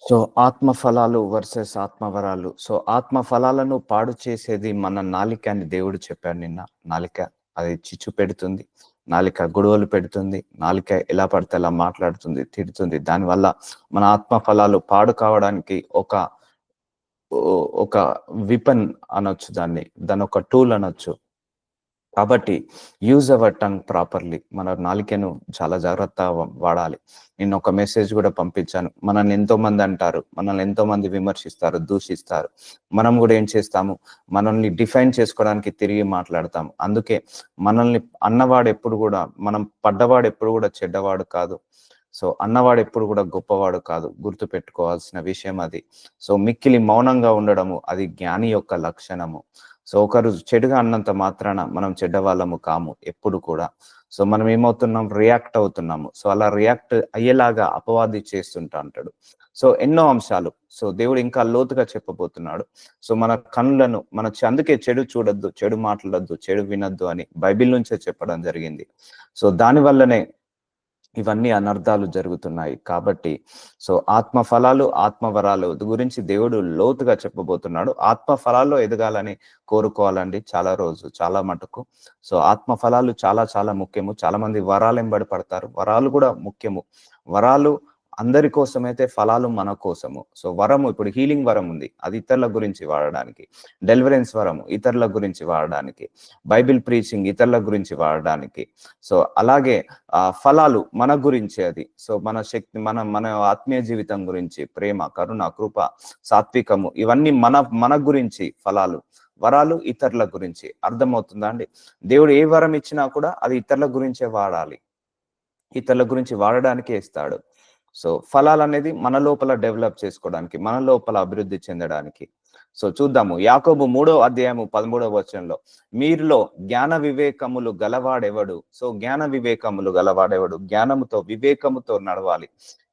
So ఆత్మ ఫలాలు versus ఆత్మవరాలు. So ఆత్మ ఫలాలను పాడు చేసేది మన నాలిక అని దేవుడు చెప్పాడు నిన్న. నాలిక అది చిచ్చు పెడుతుంది. నాలిక గొడవలు పెడుతుంది. నాలిక ఎలా పడితే అలా మాట్లాడుతుంది, తిడుతుంది. దానివల్ల మన ఆత్మ ఫలాలు పాడు కావడానికి ఒక విపన్ అనొచ్చు దాన్ని. దాన్నొక టూల్ అనొచ్చు. కాబట్టి యూజ్ అవర్ టంగ్ ప్రాపర్‌లీ. మన నాలికను చాలా జాగ్రత్తగా వాడాలి. నేను ఒక మెసేజ్ కూడా పంపించాను. మనల్ని ఎంతోమంది అంటారు. మనల్ని ఎంతోమంది విమర్శిస్తారు, దూషిస్తారు. మనం కూడా ఏం చేస్తాము? మనల్ని డిఫైన్ చేసుకోవడానికి తిరిగి మాట్లాడతాం. అందుకే మనల్ని అన్నవాడు ఎప్పుడు కూడా మనం పడ్డవాడు ఎప్పుడు కూడా చెడ్డవాడు కాదు. సో అన్నవాడు ఎప్పుడు కూడా గొప్పవాడు కాదు. గుర్తుపెట్టుకోవాల్సిన విషయం అది. సో మిక్కిలి మౌనంగా ఉండడము అది జ్ఞాని యొక్క లక్షణము. సో ఒకరు చెడుగా అన్నంత మాత్రాన మనం చెడ్డవాళ్ళము కాము ఎప్పుడు కూడా. సో మనం ఏమవుతున్నాం? రియాక్ట్ అవుతున్నాము. సో అలా రియాక్ట్ అయ్యేలాగా అపవాది చేస్తుంటా అంటాడు. సో ఎన్నో అంశాలు. సో దేవుడు ఇంకా లోతుగా చెప్పబోతున్నాడు. సో మన కనులను అందుకే చెడు చూడొద్దు, చెడు మాట్లాడొద్దు, చెడు వినొద్దు అని బైబిల్ నుంచే చెప్పడం జరిగింది. సో దాని వల్లనే ఇవన్నీ అనర్థాలు జరుగుతున్నాయి. కాబట్టి సో ఆత్మ ఫలాలు, ఆత్మవరాలు గురించి దేవుడు లోతుగా చెప్పబోతున్నాడు. ఆత్మ ఫలాల్లో ఎదగాలని కోరుకోవాలండి చాలా మటుకు. సో ఆత్మ ఫలాలు చాలా చాలా ముఖ్యము. చాలా మంది వరాలెంబడి పడతారు. వరాలు కూడా ముఖ్యము. వరాలు అందరి కోసమైతే ఫలాలు మన కోసము. సో వరము ఇప్పుడు హీలింగ్ వరం ఉంది. అది ఇతరుల గురించి వాడడానికి. డెలివరెన్స్ వరము ఇతరుల గురించి వాడడానికి. బైబిల్ ప్రీచింగ్ ఇతరుల గురించి వాడడానికి. సో అలాగే ఫలాలు మన గురించి అది. సో మన శక్తి మన ఆత్మీయ జీవితం గురించి ప్రేమ, కరుణ, కృప, సాత్వికము ఇవన్నీ మన గురించి ఫలాలు. వరాలు ఇతరుల గురించి. అర్థమవుతుందా అండి? దేవుడు ఏ వరం ఇచ్చినా కూడా అది ఇతరుల గురించే వాడాలి. ఇతరుల గురించి వాడడానికే ఇస్తాడు. సో ఫలాలు అనేది మన లోపల డెవలప్ చేసుకోవడానికి, మన లోపల అభివృద్ధి చెందడానికి. సో చూద్దాము. యాకోబు 3:13 మీరులో జ్ఞాన వివేకములు గలవాడెవడు? సో జ్ఞాన వివేకములు గలవాడెవడు? జ్ఞానముతో వివేకముతో నడవాలి.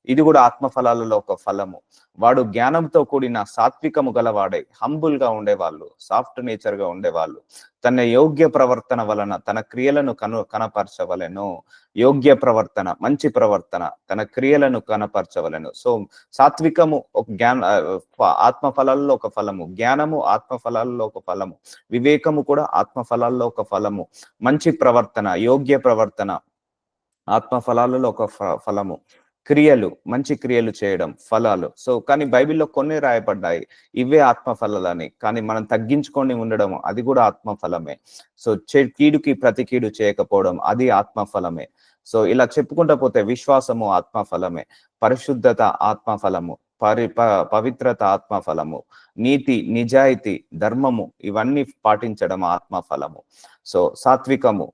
ఇది కూడా ఆత్మ ఫలాలలో ఒక ఫలము. వాడు జ్ఞానంతో కూడిన సాత్వికము గలవాడై హంబుల్ గా ఉండేవాళ్ళు, సాఫ్ట్ నేచర్ గా ఉండేవాళ్ళు. తన యోగ్య ప్రవర్తన వలన తన క్రియలను కనపరచవలెను. యోగ్య ప్రవర్తన, మంచి ప్రవర్తన, తన క్రియలను కనపరచవలెను. సో సాత్వికము ఒక ఆత్మ ఫలాల్లో ఒక ఫలము. జ్ఞానము ఆత్మ ఫలాల్లో ఒక ఫలము. వివేకము కూడా ఆత్మ ఫలాల్లో ఒక ఫలము. మంచి ప్రవర్తన, యోగ్య ప్రవర్తన ఆత్మ ఫలాలలో ఒక ఫలము. క్రియలు, మంచి క్రియలు చేయడం ఫలాలు. సో కానీ బైబిల్లో కొన్ని రాయబడ్డాయి ఇవే ఆత్మ ఫలాలని. కానీ మనం తగ్గించుకొని ఉండడం అది కూడా ఆత్మ ఫలమే. సో కీడుకి ప్రతి కీడు చేయకపోవడం అది ఆత్మ ఫలమే. సో ఇలా చెప్పుకుంటూ పోతే విశ్వాసము ఆత్మ ఫలమే, పరిశుద్ధత ఆత్మ ఫలము, పవిత్రత ఆత్మ ఫలము, నీతి, నిజాయితీ, ధర్మము ఇవన్నీ పాటించడం ఆత్మ ఫలము. సో సాత్వికము,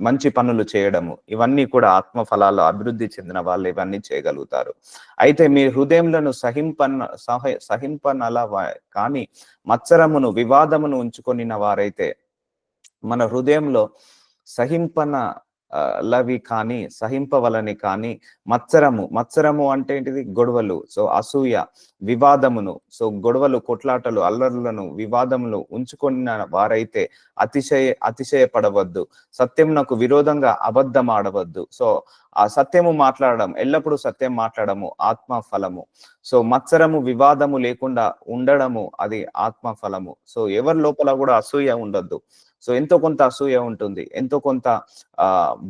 మంచి పనులు చేయడము ఇవన్నీ కూడా ఆత్మ ఫలాలు. అభివృద్ధి చెందిన వాళ్ళు ఇవన్నీ చేయగలుగుతారు. అయితే మీ హృదయంలో సహింపనలా కానీ మత్సరమును, వివాదమును ఉంచుకొనిన వారైతే మన హృదయంలో సహింపవలని కానీ మత్సరము అంటే ఏంటిది? గొడవలు. సో అసూయ, వివాదమును, సో గొడవలు, కొట్లాటలు, అల్లర్లను, వివాదములు ఉంచుకొనిన వారైతే అతిశయపడవద్దు. సత్యమునకు విరోధంగా అబద్ధం ఆడవద్దు. సో ఆ సత్యము మాట్లాడడం, ఎల్లప్పుడూ సత్యం మాట్లాడము ఆత్మ ఫలము. సో మత్సరము, వివాదము లేకుండా ఉండడము అది ఆత్మ ఫలము. సో ఎవరి లోపల కూడా అసూయ ఉండొద్దు. సో ఎంతో కొంత అసూయ ఉంటుంది, ఎంతో కొంత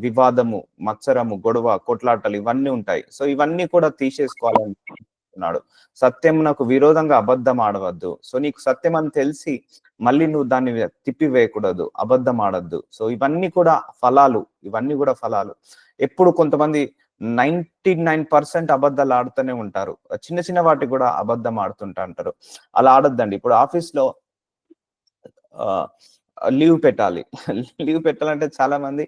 వివాదము, మత్సరము, గొడవ, కొట్లాటలు ఇవన్నీ ఉంటాయి. సో ఇవన్నీ కూడా తీసేసుకోవాలనుకుంటున్నాడు. సత్యమునకు విరోధంగా అబద్ధం ఆడవద్దు. సో నీకు సత్యం అని తెలిసి మళ్ళీ నువ్వు దాన్ని తిప్పివేయకూడదు, అబద్ధం ఆడద్దు. సో ఇవన్నీ కూడా ఫలాలు. ఎప్పుడు కొంతమంది 99% అబద్ధాలు ఆడుతూనే ఉంటారు. చిన్న చిన్న వాటికి కూడా అబద్ధం ఆడుతుంటా అంటారు. అలా ఆడొద్దండి. ఇప్పుడు ఆఫీస్లో లీవ్ పెట్టాలంటే చాలా మంది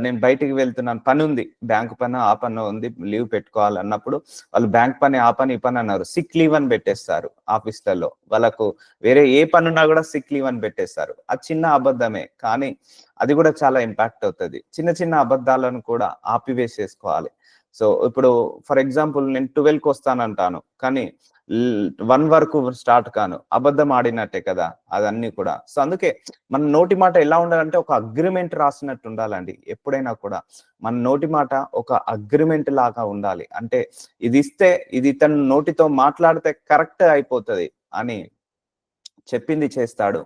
నేను బయటికి వెళ్తున్నాను, పని ఉంది, బ్యాంకు పని, ఆ పని ఉంది, లీవ్ పెట్టుకోవాలి అన్నప్పుడు వాళ్ళు బ్యాంక్ పని, ఆ పని, ఈ పని అన్నారు, సిక్ లీవ్ అని పెట్టేస్తారు. ఆఫీస్లలో వాళ్ళకు వేరే ఏ పని ఉన్నా కూడా సిక్ లీవ్ అని పెట్టేస్తారు. అది చిన్న అబద్ధమే, కానీ అది కూడా చాలా ఇంపాక్ట్ అవుతుంది. చిన్న చిన్న అబద్ధాలను కూడా ఆపివేసేసుకోవాలి. సో ఇప్పుడు ఫర్ ఎగ్జాంపుల్ నేను 12కి వస్తానంటాను, కానీ 1 వరకు స్టార్ట్ కాను. అబద్ధం ఆడినట్టే కదా అదన్నీ కూడా. సో అందుకే మన నోటి మాట ఎలా ఉండాలంటే ఒక అగ్రీమెంట్ రాసినట్టు ఉండాలండి. ఎప్పుడైనా కూడా మన నోటి మాట ఒక అగ్రీమెంట్ లాగా ఉండాలి. అంటే ఇది ఇస్తే ఇది ఇతను నోటితో మాట్లాడితే కరెక్ట్ అయిపోతది అని చెప్పింది చేస్తాడు,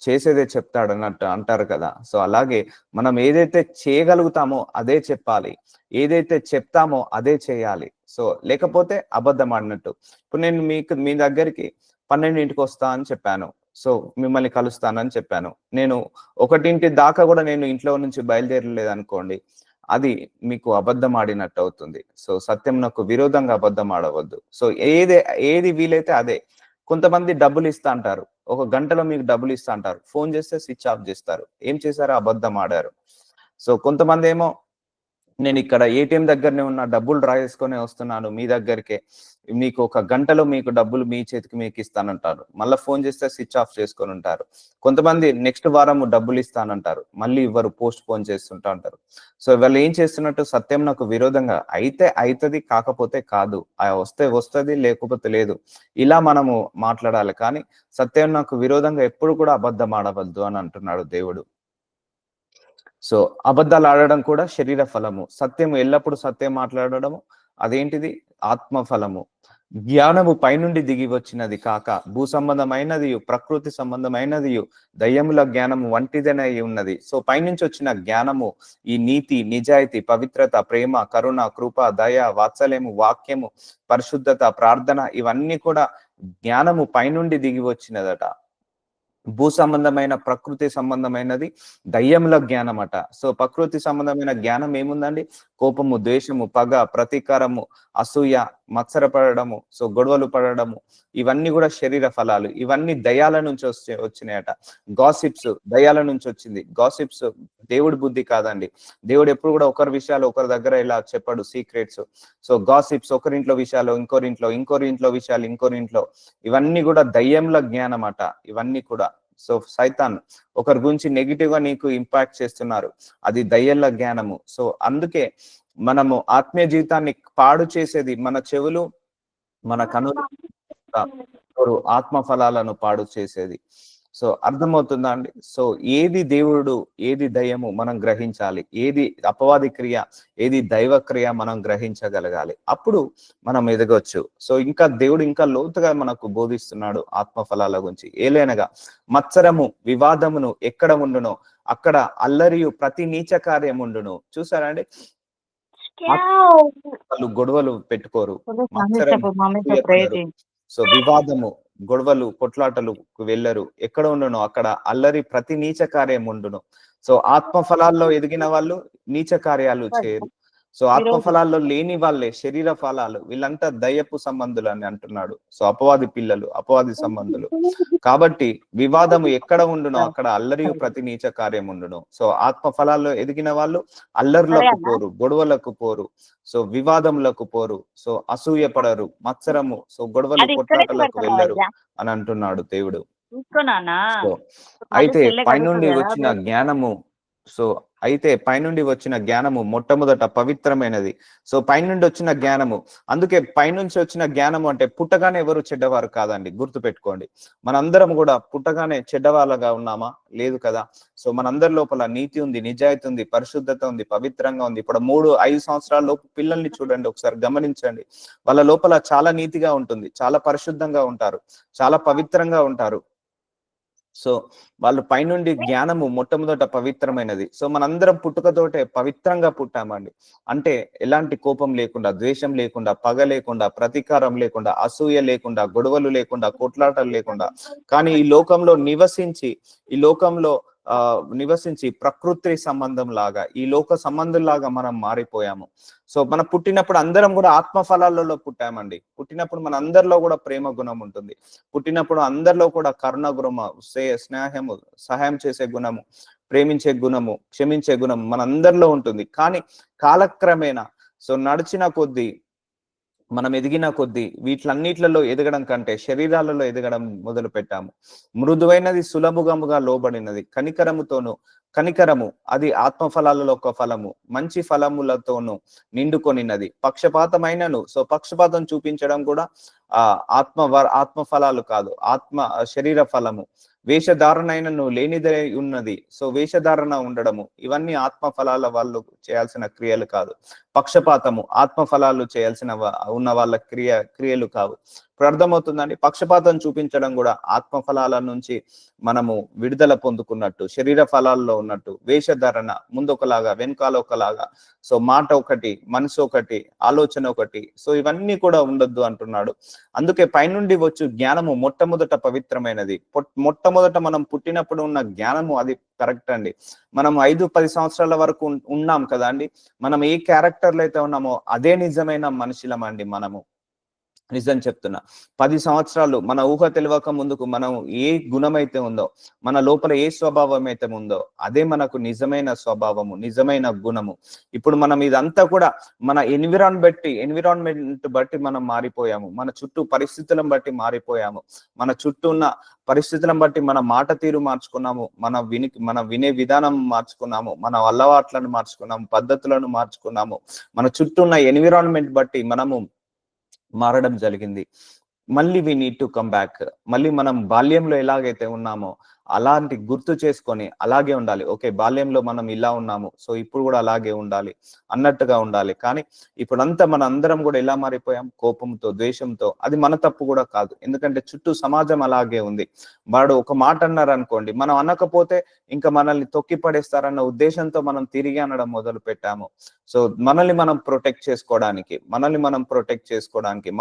చేసేదే చెప్తాడు అన్నట్టు అంటారు కదా. సో అలాగే మనం ఏదైతే చేయగలుగుతామో అదే చెప్పాలి, ఏదైతే చెప్తామో అదే చేయాలి. సో లేకపోతే అబద్ధం ఆడినట్టు. ఇప్పుడు నేను మీ దగ్గరికి 12కి వస్తా అని చెప్పాను. సో మిమ్మల్ని కలుస్తానని చెప్పాను. నేను 1 దాకా కూడా నేను ఇంట్లో నుంచి బయలుదేరలేదు అనుకోండి, అది మీకు అబద్ధం ఆడినట్టు అవుతుంది. సో సత్యంనకు విరోధంగా అబద్ధం ఆడవద్దు. సో ఏది వీలైతే అదే. కొంతమంది డబ్బులు ఇస్తా అంటారు, ఒక గంటలో మీకు డబ్బులు ఇస్తా అంటారు, ఫోన్ చేస్తే స్విచ్ ఆఫ్ చేస్తారు. ఏం చేశారు? అబద్ధం ఆడారు. సో కొంతమంది ఏమో నేను ఇక్కడ ఏటీఎం దగ్గరనే ఉన్న, డబ్బులు డ్రా చేసుకొని వస్తున్నాను మీ దగ్గరికే, మీకు ఒక గంటలో మీకు డబ్బులు మీ చేతికి మీకు ఇస్తానంటారు. మళ్ళీ ఫోన్ చేస్తే స్విచ్ ఆఫ్ చేసుకొని ఉంటారు. కొంతమంది నెక్స్ట్ వారం డబ్బులు ఇస్తానంటారు, మళ్ళీ ఇవ్వరు, పోస్ట్ పోన్ చేస్తుంటా ఉంటారు. సో వాళ్ళు ఏం చేస్తున్నట్టు? సత్యం నాకు విరోధంగా అయితే అవుతుంది, కాకపోతే కాదు, వస్తే వస్తుంది, లేకపోతే లేదు, ఇలా మనము మాట్లాడాలి. కానీ సత్యం నాకు విరోధంగా ఎప్పుడు కూడా అబద్ధం ఆడవద్దు అని అంటున్నాడు దేవుడు. సో అబద్ధాలు ఆడడం కూడా శరీర ఫలము. సత్యము ఎల్లప్పుడు సత్యం మాట్లాడడము అదేంటిది? ఆత్మ ఫలము. జ్ఞానము పైనుండి దిగి వచ్చినది కాక భూ సంబంధమైనది, ప్రకృతి సంబంధమైనది, దయ్యముల జ్ఞానము వంటిదనై ఉన్నది. సో పైనుంచి వచ్చిన జ్ఞానము ఈ నీతి, నిజాయితీ, పవిత్రత, ప్రేమ, కరుణ, కృప, దయ, వాత్సల్యము, వాక్యము, పరిశుద్ధత, ప్రార్థన, ఇవన్నీ కూడా జ్ఞానము పైనుండి దిగి వచ్చినదట. భూ సంబంధమైన, ప్రకృతి సంబంధమైనది దయ్యముల జ్ఞానం అట. సో ప్రకృతి సంబంధమైన జ్ఞానం ఏముందండి? కోపము, ద్వేషము, పగ, ప్రతీకారము, అసూయ, మత్సరపడము, సో గొడవలు పడడము, ఇవన్నీ కూడా శరీర ఫలాలు. ఇవన్నీ దయ్యాల నుంచి వచ్చినాయట. గాసిప్స్ దయ్యాల నుంచి వచ్చింది. గాసిప్స్ దేవుడి బుద్ధి కాదండి. దేవుడు ఎప్పుడు కూడా ఒకరి విషయాలు ఒకరి దగ్గర ఇలా చెప్పడు, సీక్రెట్స్. సో గాసిప్స్ ఒకరింట్లో విషయాలు ఇంకోరింట్లో విషయాలు ఇంకోరింట్లో, ఇవన్నీ కూడా దయ్యంల జ్ఞానం అట. ఇవన్నీ కూడా సో సైతాన్ ఒకరి గురించి నెగిటివ్ గా నీకు ఇంపాక్ట్ చేస్తున్నారు, అది దయ్యాల జ్ఞానము. సో అందుకే మనము ఆత్మీయ జీవితాన్ని పాడు చేసేది మన చెవులు, మన కనులు, ఆత్మ ఫలాలను పాడు చేసేది. సో అర్థమవుతుందా అండి? సో ఏది దేవుడు, ఏది దయ్యము మనం గ్రహించాలి, ఏది అపవాది క్రియ, ఏది దైవ క్రియ మనం గ్రహించగలగాలి. అప్పుడు మనం ఎదగొచ్చు. సో ఇంకా దేవుడు ఇంకా లోతుగా మనకు బోధిస్తున్నాడు ఆత్మ ఫలాల గురించి. ఏలైనగా మత్సరము, వివాదమును ఎక్కడ ఉండునో అక్కడ అల్లరియు ప్రతి నీచ కార్యం ఉండును. చూసారా అండి? వాళ్ళు గొడవలు పెట్టుకోరు, సో వివాదము, గొడవలు, కొట్లాటలు వెళ్ళరు. ఎక్కడ ఉండును అక్కడ అల్లరి ప్రతి నీచ కార్యం ఉండును. సో ఆత్మ ఫలాల్లో ఎదిగిన వాళ్ళు నీచ కార్యాలు చేయరు. సో ఆత్మ ఫలాల్లో లేని వాళ్ళే శరీర ఫలాలు, వీళ్ళంతా దయ్యపు సంబంధులు అని అంటున్నాడు. సో అపవాది పిల్లలు, అపవాది సంబంధులు. కాబట్టి వివాదము ఎక్కడ ఉండునో అక్కడ అల్లరియు ప్రతి నీచ కార్యం ఉండును. సో ఆత్మ ఫలాల్లో ఎదిగిన వాళ్ళు అల్లర్లకు పోరు, గొడవలకు పోరు, సో వివాదములకు పోరు, సో అసూయ పడరు, మత్సరము, సో గొడవలు, కొట్లాటలకు వెళ్ళరు అని అంటున్నాడు దేవుడు. సో అయితే పైనుండి వచ్చిన జ్ఞానము, సో అయితే పైనుండి వచ్చిన జ్ఞానము మొట్టమొదట పవిత్రమైనది. సో పైనుండి వచ్చిన జ్ఞానము, అందుకే పైనుంచి వచ్చిన జ్ఞానము అంటే పుట్టగానే ఎవరు చెడ్డవారు కాదండి, గుర్తు పెట్టుకోండి. మనందరం కూడా పుట్టగానే చెడ్డవాళ్ళగా ఉన్నామా? లేదు కదా. సో మనందరి లోపల నీతి ఉంది, నిజాయితీ ఉంది, పరిశుద్ధత ఉంది, పవిత్రంగా ఉంది. ఇప్పుడు 3-5 సంవత్సరాల లోపు పిల్లల్ని చూడండి, ఒకసారి గమనించండి. వాళ్ళ లోపల చాలా నీతిగా ఉంటుంది, చాలా పరిశుద్ధంగా ఉంటారు, చాలా పవిత్రంగా ఉంటారు. సో వాళ్ళు పైనుండి జ్ఞానము మొట్టమొదట పవిత్రమైనది. సో మనందరం పుట్టుకతోటే పవిత్రంగా పుట్టామండి. అంటే ఎలాంటి కోపం లేకుండా, ద్వేషం లేకుండా, పగ లేకుండా, ప్రతీకారం లేకుండా, అసూయ లేకుండా, గొడవలు లేకుండా, కొట్లాటలు లేకుండా. కానీ ఈ లోకంలో నివసించి ప్రకృతి సంబంధం లాగా, ఈ లోక సంబంధం లాగా మనం మారిపోయాము. సో మనం పుట్టినప్పుడు అందరం కూడా ఆత్మ ఫలాలలో పుట్టామండి. పుట్టినప్పుడు మన అందరిలో కూడా ప్రేమ గుణం ఉంటుంది. పుట్టినప్పుడు అందరిలో కూడా కరుణ గుణము, స్నేహము, సహాయం చేసే గుణము, ప్రేమించే గుణము, క్షమించే గుణం మనందరిలో ఉంటుంది. కానీ కాలక్రమేణా సో నడిచిన కొద్దీ, మనం ఎదిగిన కొద్దీ వీటిలన్నిట్లలో ఎదగడం కంటే శరీరాలలో ఎదగడం మొదలు పెట్టాము. మృదువైనది సులభముగా లోబడినది, కనికరముతోను కనికరము అది ఆత్మ ఫలాలలో ఒక ఫలము, మంచి ఫలములతోను నిండుకొనినది. పక్షపాతమైనను, సో పక్షపాతం చూపించడం కూడా ఆత్మ ఫలాలు కాదు, శరీర ఫలము. వేషధారణైనను లేనిదై ఉన్నది, సో వేషధారణ ఉండడము, ఇవన్నీ ఆత్మ ఫలాల వాళ్ళు చేయాల్సిన క్రియలు కాదు. పక్షపాతము ఆత్మ ఫలాలు చేయాల్సిన ఉన్న వాళ్ళ క్రియలు కావు. ఇప్పుడు అర్థమవుతుందండి. పక్షపాతం చూపించడం కూడా ఆత్మ ఫలాల నుంచి మనము విడుదల పొందుకున్నట్టు, శరీర ఫలాల్లో ఉన్నట్టు. వేషధారణ ముందొకలాగా వెనకాల ఒకలాగా, సో మాట ఒకటి, మనసు ఒకటి, ఆలోచన ఒకటి, సో ఇవన్నీ కూడా ఉండొద్దు అంటున్నాడు. అందుకే పైనుండి వచ్చు జ్ఞానము మొట్టమొదట పవిత్రమైనది. మొట్టమొదట మనం పుట్టినప్పుడు ఉన్న జ్ఞానము అది కరెక్ట్ అండి. మనం 5-10 సంవత్సరాల వరకు ఉన్నాం కదా అండి. మనం ఏ క్యారెక్టర్లో అయితే ఉన్నామో అదే నిజమైన మనుషులం అండి. మనము నిజం చెప్తున్నా, 10 సంవత్సరాలు మన ఊహ తెలియక ముందుకు మనం ఏ గుణమైతే ఉందో, మన లోపల ఏ స్వభావం అయితే ఉందో అదే మనకు నిజమైన స్వభావము, నిజమైన గుణము. ఇప్పుడు మనం ఇదంతా కూడా మన ఎన్విరాన్మెంట్ బట్టి మనం మారిపోయాము. మన చుట్టూ పరిస్థితులను బట్టి మారిపోయాము. మన చుట్టూ ఉన్న పరిస్థితులను బట్టి మన మాట తీరు మార్చుకున్నాము, మన వినే విధానం మార్చుకున్నాము, మన అలవాట్లను మార్చుకున్నాము, పద్ధతులను మార్చుకున్నాము. మన చుట్టూ ఉన్న ఎన్విరాన్మెంట్ బట్టి మనము మారడం జరిగింది. మళ్ళీ we need to come back. మళ్ళీ మనం బాల్యంలో ఎలాగైతే ఉన్నామో అలాంటి గుర్తు చేసుకొని అలాగే ఉండాలి. ఓకే, బాల్యంలో మనం ఇలా ఉన్నాము, సో ఇప్పుడు కూడా అలాగే ఉండాలి అన్నట్టుగా ఉండాలి. కానీ ఇప్పుడంతా మన అందరం కూడా ఎలా మారిపోయాం? కోపంతో, ద్వేషంతో. అది మన తప్పు కూడా కాదు, ఎందుకంటే చుట్టూ సమాజం అలాగే ఉంది. వాడు ఒక మాట అన్నారు అనుకోండి, మనం అనకపోతే ఇంకా మనల్ని తొక్కి పడేస్తారన్న ఉద్దేశంతో మనం తిరిగి అనడం మొదలు పెట్టాము. సో మనల్ని మనం ప్రొటెక్ట్ చేసుకోవడానికి,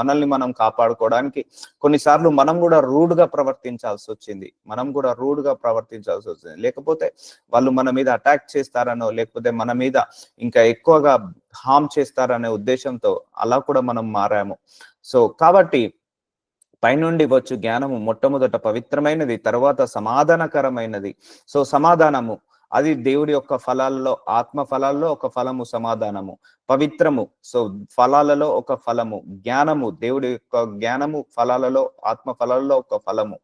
మనల్ని మనం కాపాడుకోవడానికి కొన్నిసార్లు మనం కూడా రూడ్ గా ప్రవర్తించాల్సి వచ్చింది. లేకపోతే వాళ్ళు మన మీద అటాక్ చేస్తారనో, లేకపోతే మన మీద ఇంకా ఎక్కువగా హార్మ్ చేస్తారనే ఉద్దేశంతో అలా కూడా మనం మారాము. సో కాబట్టి పైనుండి వచ్చు జ్ఞానము మొట్టమొదట పవిత్రమైనది, తర్వాత సమాధానకరమైనది. సో సమాధానము అది దేవుడి యొక్క ఫలాల్లో, ఆత్మ ఫలాల్లో ఒక ఫలము సమాధానము. పవిత్రము, సో ఫలాలలో ఒక ఫలము. జ్ఞానము, దేవుడి యొక్క జ్ఞానము ఫలాలలో, ఆత్మ ఫలాల్లో ఒక ఫలము.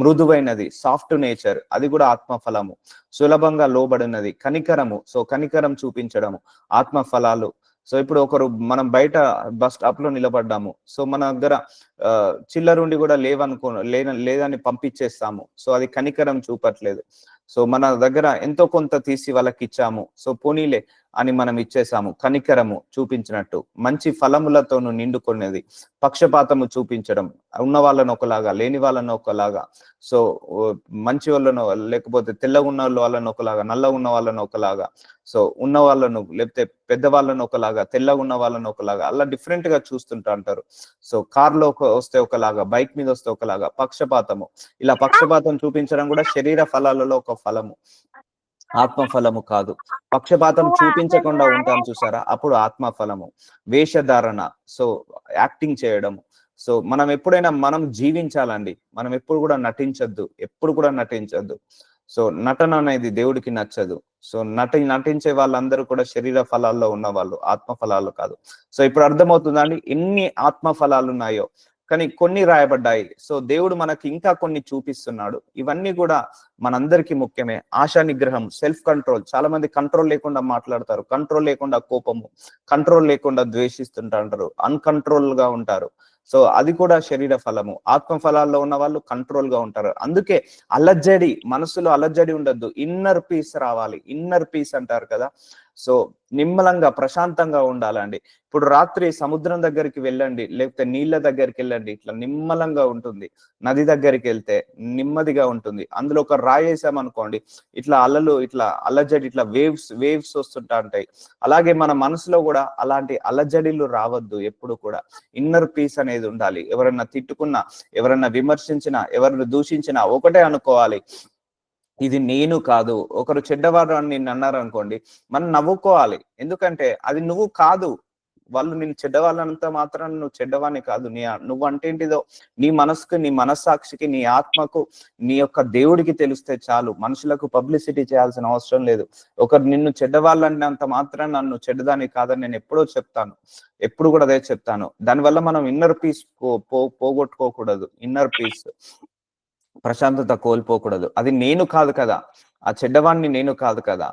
మృదువైనది, సాఫ్ట్ నేచర్, అది కూడా ఆత్మ ఫలము. సులభంగా లోబడినది. కనికరము, సో కనికరం చూపించడము, ఆత్మ ఫలాలు. సో ఇప్పుడు మనం బయట బస్ స్టాప్ లో నిలబడ్డాము, సో మన దగ్గర చిల్లరుండి కూడా లేదని పంపించేస్తాము, సో అది కనికరం చూపట్లేదు. సో మన దగ్గర ఎంతో కొంత తీసి వాళ్ళకి ఇచ్చాము, సో పోనీలే అని మనం ఇచ్చేసాము, కనికరము చూపించినట్టు. మంచి ఫలములతోను నిండుకునేది. పక్షపాతము చూపించడం, ఉన్న వాళ్ళను ఒకలాగా, లేని వాళ్ళను ఒకలాగా, సో మంచి వాళ్ళను, లేకపోతే తెల్లగా ఉన్న వాళ్ళను ఒకలాగా, నల్లగా ఉన్న వాళ్ళను ఒకలాగా, సో ఉన్న వాళ్ళను లేకపోతే పెద్ద వాళ్ళను ఒకలాగా, తెల్లగా ఉన్న వాళ్ళను ఒకలాగా, అలా డిఫరెంట్ గా చూస్తుంటా అంటారు. సో కార్లో వస్తే ఒకలాగా, బైక్ మీద వస్తే ఒకలాగా. పక్షపాతము, ఇలా పక్షపాతం చూపించడం కూడా శరీర ఫలాలలో ఒక ఫలము, ఆత్మ ఫలము కాదు. పక్షపాతం చూపించకుండా ఉంటాం చూసారా, అప్పుడు ఆత్మ ఫలము. వేషధారణ, సో యాక్టింగ్ చేయడము. సో మనం ఎప్పుడైనా మనం జీవించాలండి, మనం ఎప్పుడు కూడా నటించద్దు. సో నటన అనేది దేవుడికి నచ్చదు. సో నటించే వాళ్ళందరూ కూడా శరీర ఫలాల్లో ఉన్న వాళ్ళు, ఆత్మ ఫలాలు కాదు. సో ఇప్పుడు అర్థమవుతుందండి ఎన్ని ఆత్మ ఫలాలు ఉన్నాయో, కానీ కొన్ని రాయబడ్డాయి. సో దేవుడు మనకి ఇంకా కొన్ని చూపిస్తున్నాడు. ఇవన్నీ కూడా మనందరికీ ముఖ్యమే. ఆశా నిగ్రహం, సెల్ఫ్ కంట్రోల్. చాలా మంది కంట్రోల్ లేకుండా మాట్లాడతారు, కంట్రోల్ లేకుండా కోపము, కంట్రోల్ లేకుండా ద్వేషిస్తుంటారు, అన్కంట్రోల్ గా ఉంటారు. సో అది కూడా శరీర ఫలము. ఆత్మ ఫలాల్లో ఉన్న వాళ్ళు కంట్రోల్ గా ఉంటారు. అందుకే మనసులో అలజడి ఉండద్దు, ఇన్నర్ పీస్ రావాలి. ఇన్నర్ పీస్ అంటారు కదా, సో నిమ్మలంగా ప్రశాంతంగా ఉండాలండి. ఇప్పుడు రాత్రి సముద్రం దగ్గరికి వెళ్ళండి, లేకపోతే నీళ్ళ దగ్గరికి వెళ్ళండి, ఇట్లా నిమ్మలంగా ఉంటుంది. నది దగ్గరికి వెళ్తే నెమ్మదిగా ఉంటుంది. అందులో ఒక రాయేసామనుకోండి, ఇట్లా అలలు, ఇట్లా అలజడి, ఇట్లా వేవ్స్ వస్తుంటా ఉంటాయి. అలాగే మన మనసులో కూడా అలాంటి అలజడిలు రావద్దు ఎప్పుడు కూడా. ఇన్నర్ పీస్ అనేది ఉండాలి. ఎవరన్నా తిట్టుకున్నా, ఎవరన్నా విమర్శించినా, ఎవరిని దూషించినా ఒకటే అనుకోవాలి, ఇది నేను కాదు. ఒకరు చెడ్డవారు అని నిన్ను అన్నారు అనుకోండి, మనం నవ్వుకోవాలి. ఎందుకంటే అది నువ్వు కాదు. వాళ్ళు నేను చెడ్డవాళ్ళంతా మాత్రం నువ్వు చెడ్డవాణ్ణి కాదు. నువ్వు అంటే ఏంటిదో నీ మనసుకు, నీ మనస్సాక్షికి, నీ ఆత్మకు, నీ యొక్క దేవుడికి తెలిస్తే చాలు. మనుషులకు పబ్లిసిటీ చేయాల్సిన అవసరం లేదు. ఒకరు నిన్ను చెడ్డవాళ్ళంటే మాత్రం నన్ను చెడ్డదాన్ని కాదని నేను ఎప్పుడు కూడా అదే చెప్తాను. దానివల్ల మనం ఇన్నర్ పీస్ పోగొట్టుకోకూడదు. ఇన్నర్ పీస్, ప్రశాంతత కోల్పోకూడదు. అది నేను కాదు కదా, ఆ చెడ్డవాడిని నేను కాదు కదా!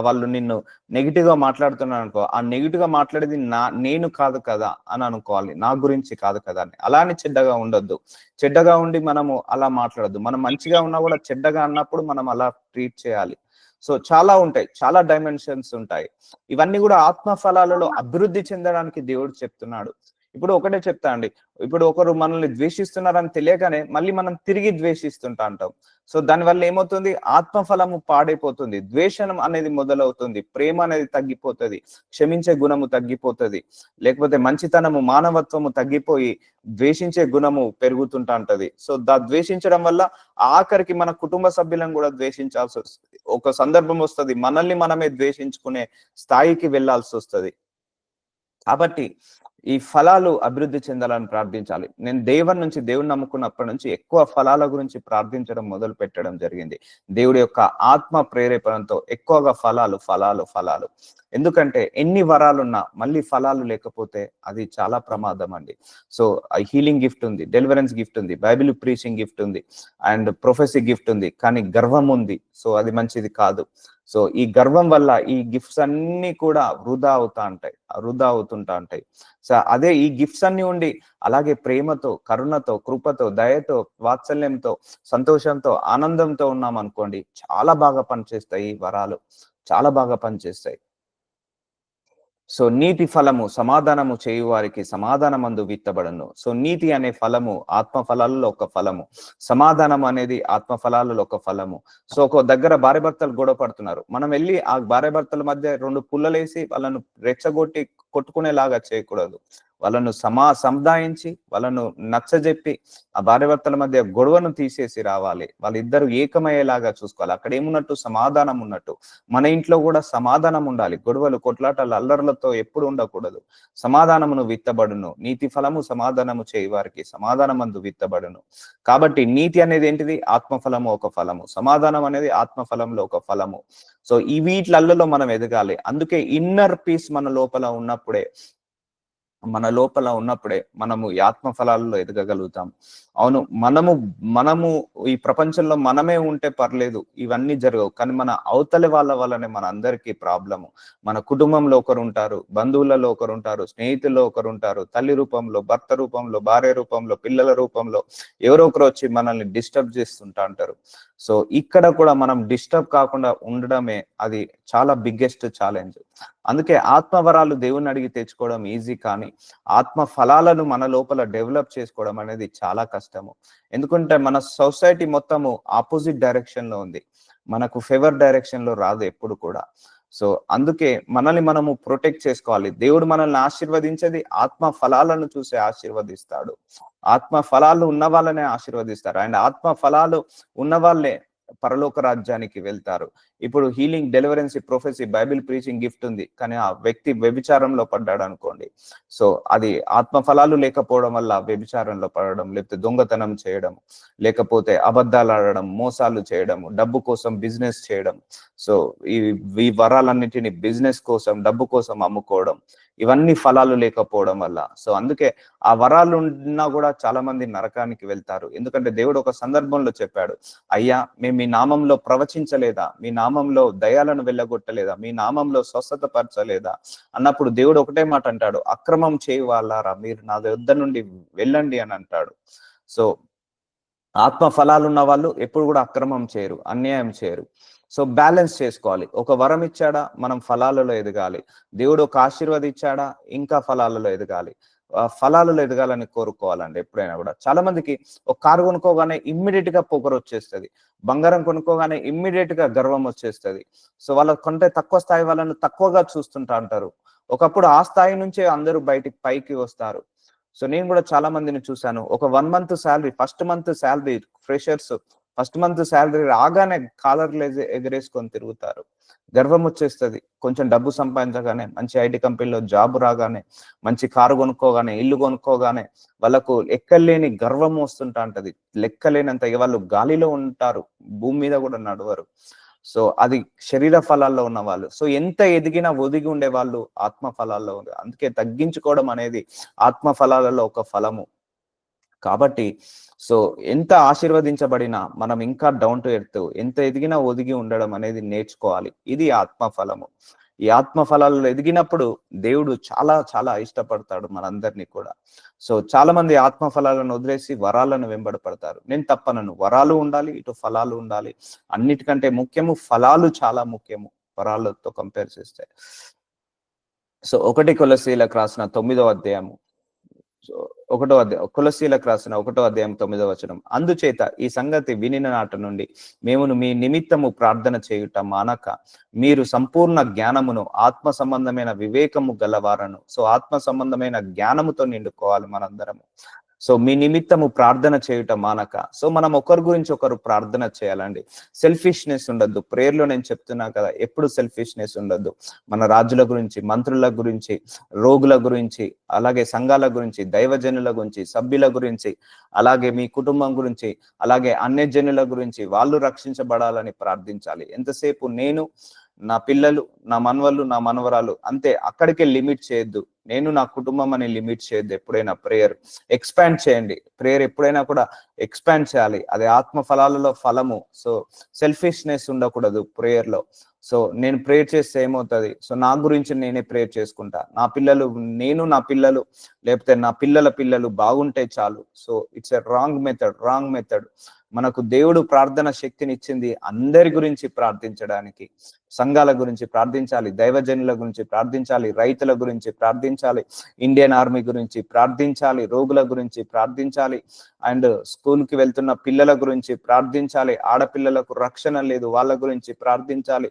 వాళ్ళు నిన్ను నెగెటివ్‌గా మాట్లాడుతున్నారనుకో, ఆ నెగెటివ్‌గా మాట్లాడేది నేను కాదు కదా! అని అనుకోవాలి. నా గురించి కాదు కదా అని. అలా అని చెడ్డగా ఉండొద్దు. చెడ్డగా ఉండి మనము అలా మాట్లాడొద్దు. మనం మంచిగా ఉన్నా కూడా చెడ్డగా అన్నప్పుడు మనం అలా ట్రీట్ చేయాలి. సో, చాలా ఉంటాయి. చాలా డైమెన్షన్స్ ఉంటాయి. ఇవన్నీ కూడా ఆత్మ ఫలాలలో అభివృద్ధి చెందడానికి దేవుడు చెప్తున్నాడు. ఇప్పుడు ఒకటే చెప్తా అండి. ఇప్పుడు ఒకరు మనల్ని ద్వేషిస్తున్నారని తెలియగానే మళ్ళీ మనం తిరిగి ద్వేషిస్తుంటా అంటాం. సో దానివల్ల ఏమవుతుంది? ఆత్మఫలము పాడైపోతుంది. ద్వేషం అనేది మొదలవుతుంది. ప్రేమ అనేది తగ్గిపోతది. క్షమించే గుణము తగ్గిపోతది. లేకపోతే మంచితనము, మానవత్వము తగ్గిపోయి ద్వేషించే గుణము పెరుగుతుంటా ఉంటది. సో ద్వేషించడం వల్ల ఆఖరికి మన కుటుంబ సభ్యులను కూడా ద్వేషించాల్సొస్తది. ఒక సందర్భం వస్తది. మనల్ని మనమే ద్వేషించుకునే స్థాయికి వెళ్ళాల్సొస్తది. కాబట్టి ఈ ఫలాలు అభివృద్ధి చెందాలని ప్రార్థించాలి. నేను దేవుడిని నమ్ముకున్నప్పటి నుంచి ఎక్కువ ఫలాల గురించి ప్రార్థించడం మొదలు పెట్టడం జరిగింది. దేవుడి యొక్క ఆత్మ ప్రేరేపణతో ఎక్కువగా ఫలాలు. ఎందుకంటే ఎన్ని వరాలున్నా మళ్ళీ ఫలాలు లేకపోతే అది చాలా ప్రమాదం అండి. సో హీలింగ్ గిఫ్ట్ ఉంది, డెలివరెన్స్ గిఫ్ట్ ఉంది, బైబిల్ ప్రీచింగ్ గిఫ్ట్ ఉంది, అండ్ ప్రొఫెసీ గిఫ్ట్ ఉంది. కానీ గర్వం ఉంది. సో అది మంచిది కాదు. సో ఈ గర్వం వల్ల ఈ గిఫ్ట్స్ అన్ని కూడా వృధా అవుతుంటా ఉంటాయి. సో అదే ఈ గిఫ్ట్స్ అన్ని ఉండి అలాగే ప్రేమతో, కరుణతో, కృపతో, దయతో, వాత్సల్యంతో, సంతోషంతో, ఆనందంతో ఉన్నాం అనుకోండి, చాలా బాగా పనిచేస్తాయి ఈ వరాలు. చాలా బాగా పనిచేస్తాయి. సో నీతి ఫలము సమాధానము చేయు వారికి సమాధానమందు విత్తబడను. సో నీతి అనే ఫలము ఆత్మ ఫలాలలో ఒక ఫలము. సమాధానం అనేది ఆత్మ ఫలాలలో ఒక ఫలము. సో ఒక దగ్గర భార్యాభర్తలు గొడవ పడుతున్నారు. మనం వెళ్ళి ఆ భార్యాభర్తల మధ్య 2 పుల్లలేసి వాళ్ళను రెచ్చగొట్టి కొట్టుకునేలాగా చేయకూడదు. వాళ్ళను సముదాయించి, వాళ్ళను నచ్చజెప్పి, ఆ భార్యాభర్తల మధ్య గొడవను తీసేసి రావాలి. వాళ్ళిద్దరూ ఏకమయ్యేలాగా చూసుకోవాలి. అక్కడ ఏమున్నట్టు? సమాధానం ఉన్నట్టు. మన ఇంట్లో కూడా సమాధానం ఉండాలి. గొడవలు, కొట్లాటలు, అల్లర్లతో ఎప్పుడు ఉండకూడదు. సమాధానమును విత్తబడును. నీతి ఫలము సమాధానము చేయి వారికి సమాధానమందు విత్తబడును. కాబట్టి నీతి అనేది ఏంటిది? ఆత్మఫలము ఒక ఫలము. సమాధానం అనేది ఆత్మఫలంలో ఒక ఫలము. సో ఈ వీటిలలో మనం ఎదగాలి. అందుకే ఇన్నర్ పీస్ మన లోపల ఉన్నప్పుడే మనము ఈ ఆత్మ ఫలాల్లో ఎదగగలుగుతాం. అవును, మనము ఈ ప్రపంచంలో మనమే ఉంటే పర్లేదు, ఇవన్నీ జరగవు. కానీ మన అవతలి వాళ్ళ వల్లనే మన అందరికీ ప్రాబ్లము. మన కుటుంబంలో ఒకరు ఉంటారు, బంధువులలో ఒకరు ఉంటారు, స్నేహితుల్లో ఒకరు ఉంటారు, తల్లి రూపంలో, భర్త రూపంలో, భార్య రూపంలో, పిల్లల రూపంలో ఎవరో ఒకరు వచ్చి మనల్ని డిస్టర్బ్ చేస్తుంటా అంటారు. సో ఇక్కడ కూడా మనం డిస్టర్బ్ కాకుండా ఉండడమే అది చాలా బిగ్గెస్ట్ ఛాలెంజ్. అందుకే ఆత్మవరాలు దేవుని అడిగి తెచ్చుకోవడం ఈజీ, కానీ ఆత్మ ఫలాలను మన లోపల డెవలప్ చేసుకోవడం అనేది చాలా కష్టము. ఎందుకంటే మన సొసైటీ మొత్తము ఆపోజిట్ డైరెక్షన్ లో ఉంది. మనకు ఫేవర్ డైరెక్షన్ లో రాదు ఎప్పుడు కూడా. సో అందుకే మనల్ని మనము ప్రొటెక్ట్ చేసుకోవాలి. దేవుడు మనల్ని ఆశీర్వదించేది ఆత్మ ఫలాలను చూసి ఆశీర్వదిస్తాడు. ఆత్మ ఫలాలు ఉన్న వాళ్ళనే ఆశీర్వదిస్తారు. అండ్ ఆత్మ ఫలాలు ఉన్న వాళ్ళే పరలోక రాజ్యానికి వెళ్తారు. ఇప్పుడు healing, deliverance, ప్రొఫెసీ, Bible preaching gift ఉంది, కానీ ఆ వ్యక్తి వ్యభిచారంలో పడ్డాడు అనుకోండి. సో అది ఆత్మ ఫలాలు లేకపోవడం వల్ల వ్యభిచారంలో పడడం, లేకపోతే దొంగతనం చేయడం, లేకపోతే అబద్ధాలు ఆడడం, మోసాలు చేయడం, డబ్బు కోసం బిజినెస్ చేయడం. సో ఈ వరాలన్నిటిని బిజినెస్ కోసం, డబ్బు కోసం అమ్ముకోవడం, ఇవన్నీ ఫలాలు లేకపోవడం వల్ల. సో అందుకే ఆ వరాలు ఉన్నా కూడా చాలా మంది నరకానికి వెళ్తారు. ఎందుకంటే దేవుడు ఒక సందర్భంలో చెప్పాడు, అయ్యా మేము మీ నామంలో ప్రవచించలేదా, మీ నామంలో దయాలను వెళ్ళగొట్టలేదా, మీ నామంలో స్వస్థత పరచలేదా అన్నప్పుడు దేవుడు ఒకటే మాట అంటాడు, అక్రమం చేయి వాళ్ళారా మీరు నా యొద్ద నుండి వెళ్ళండి అని అంటాడు. సో ఆత్మ ఫలాలు ఉన్న వాళ్ళు ఎప్పుడు కూడా అక్రమం చేయరు, అన్యాయం చేయరు. సో బ్యాలెన్స్ చేసుకోవాలి. ఒక వరం ఇచ్చాడా, మనం ఫలాలలో ఎదగాలి. దేవుడు ఒక ఆశీర్వాదం ఇంకా ఫలాలలో ఎదగాలి. ఫలాలలో ఎదగాలని కోరుకోవాలండి ఎప్పుడైనా కూడా. చాలా మందికి ఒక కారు కొనుక్కోగానే ఇమ్మీడియట్ గా పొగరు వచ్చేస్తుంది. బంగారం కొనుక్కోగానే ఇమ్మీడియట్ గా గర్వం వచ్చేస్తుంది. సో వాళ్ళ కొంటే తక్కువ స్థాయి వాళ్ళను తక్కువగా చూస్తుంటా అంటారు. ఒకప్పుడు ఆ స్థాయి నుంచే అందరూ పైకి వస్తారు. సో నేను కూడా చాలా మందిని చూశాను. ఒక 1 month salary, first month salary, freshers first month salary రాగానే కాలర్లు ఎగరేసుకొని తిరుగుతారు. గర్వం వచ్చేస్తుంది. కొంచెం డబ్బు సంపాదించగానే, మంచి ఐటీ కంపెనీలో జాబ్ రాగానే, మంచి కారు కొనుక్కోగానే, ఇల్లు కొనుక్కోగానే వాళ్ళకు ఎక్కలేని గర్వం వస్తుంటా ఉంటది. లెక్కలేనంత వాళ్ళు గాలిలో ఉంటారు, భూమి మీద కూడా నడవరు. సో అది శరీర ఫలాల్లో ఉన్న వాళ్ళు. సో ఎంత ఎదిగినా ఒదిగి ఉండే వాళ్ళు ఆత్మ ఫలాల్లో ఉంది. అందుకే తగ్గించుకోవడం అనేది ఆత్మ ఫలాలలో ఒక ఫలము. కాబట్టి సో ఎంత ఆశీర్వదించబడినా మనం ఇంకా డౌన్ టు ఎర్త్, ఎంత ఎదిగినా ఒదిగి ఉండడం అనేది నేర్చుకోవాలి. ఇది ఆత్మఫలము. ఈ ఆత్మఫలాల్లో ఎదిగినప్పుడు దేవుడు చాలా చాలా ఇష్టపడతాడు మనందరినీ కూడా. సో చాలా మంది ఆత్మఫలాలను వదిలేసి వరాలను వెంబడపడతారు. నేను తప్పనను, వరాలు ఉండాలి, ఇటు ఫలాలు ఉండాలి. అన్నిటికంటే ముఖ్యము ఫలాలు చాలా ముఖ్యము వరాలతో కంపేర్ చేస్తే. సో 1 కొలస్సీలకు రాసిన 9వ అధ్యాయము, సో కొలస్సీలకు రాసిన 1వ అధ్యాయం 9వ వచనం. అందుచేత ఈ సంగతి వినిన నాట నుండి మేము మీ నిమిత్తము ప్రార్థన చేయుట మానక మీరు సంపూర్ణ జ్ఞానమును ఆత్మ సంబంధమైన వివేకము గలవారను. సో ఆత్మ సంబంధమైన జ్ఞానముతో నిండుకోవాలి మనందరము. సో మీ నిమిత్తము ప్రార్థన చేయుట మానక. సో మనం ఒకరి గురించి ఒకరు ప్రార్థన చేయాలండి. సెల్ఫిష్నెస్ ఉండద్దు. ప్రేయర్లో నేను చెప్తున్నా కదా, ఎప్పుడు సెల్ఫిష్నెస్ ఉండద్దు. మన రాజుల గురించి, మంత్రుల గురించి, రోగుల గురించి, అలాగే సంఘాల గురించి, దైవజనుల గురించి, సభ్యుల గురించి, అలాగే మీ కుటుంబం గురించి, అలాగే అన్యజనుల గురించి, వాళ్ళు రక్షించబడాలని ప్రార్థించాలి. ఎంతసేపు నేను, నా పిల్లలు, నా మనవళ్ళు, నా మనవరాలు అంతే, అక్కడికే లిమిట్ చేయొద్దు. నేను, నా కుటుంబం అని లిమిట్ చేయొద్దు. ఎప్పుడైనా ప్రేయర్ ఎక్స్పాండ్ చేయండి. ప్రేయర్ ఎప్పుడైనా కూడా ఎక్స్పాండ్ చేయాలి. అది ఆత్మ ఫలాలలో ఫలము. సో సెల్ఫిష్నెస్ ఉండకూడదు ప్రేయర్ లో. సో నేను ప్రేయర్ చేస్తే ఏమవుతుంది, సో నా గురించి నేనే ప్రేయర్ చేసుకుంటా, నా పిల్లలు, నేను, నా పిల్లలు, లేకపోతే నా పిల్లల పిల్లలు బాగుంటే చాలు. So it's a wrong method. మనకు దేవుడు ప్రార్థన శక్తిని ఇచ్చింది అందరి గురించి ప్రార్థించడానికి. సంఘాల గురించి ప్రార్థించాలి, దైవజనుల గురించి ప్రార్థించాలి, రైతుల గురించి ప్రార్థించాలి, ఇండియన్ ఆర్మీ గురించి ప్రార్థించాలి, రోగుల గురించి ప్రార్థించాలి, అండ్ స్కూల్కి వెళ్తున్న పిల్లల గురించి ప్రార్థించాలి, ఆడపిల్లలకు రక్షణ లేదు వాళ్ళ గురించి ప్రార్థించాలి,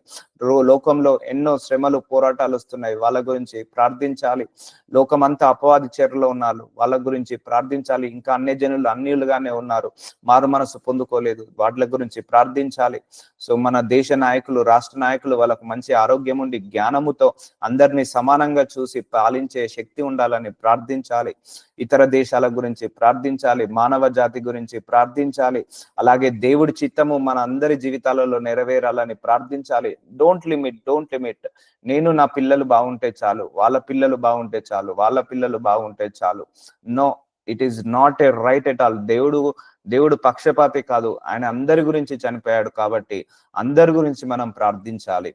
లోకంలో ఎన్నో శ్రమలు పోరాటాలు వస్తున్నాయి వాళ్ళ గురించి ప్రార్థించాలి, లోకమంతా అపవాది చెరలో ఉన్నారు వాళ్ళ గురించి ప్రార్థించాలి, ఇంకా అన్యజనులు అన్యులుగానే ఉన్నారు, మారు మనసు పొందుకోలేదు, వాటి గురించి ప్రార్థించాలి. సో మన దేశ నాయకులు, రాష్ట్ర నాయకులు వాళ్ళకు మంచి ఆరోగ్యం ఉండి జ్ఞానముతో అందరినీ సమానంగా చూసి పాలించే శక్తి ఉండాలని ప్రార్థించాలి. ఇతర దేశాల గురించి ప్రార్థించాలి, మానవ జాతి గురించి ప్రార్థించాలి, అలాగే దేవుడి చిత్తము మన అందరి జీవితాలలో నెరవేరాలని ప్రార్థించాలి. Don't limit. నేను, నా పిల్లలు బాగుంటే చాలు, వాళ్ళ పిల్లలు బాగుంటే చాలు, వాళ్ళ పిల్లలు బాగుంటే చాలు. No, it is not a right at all. దేవుడు పక్షపాతి కాదు. ఆయన అందరి గురించి చనిపోయాడు కాబట్టి అందరి గురించి మనం ప్రార్థించాలి.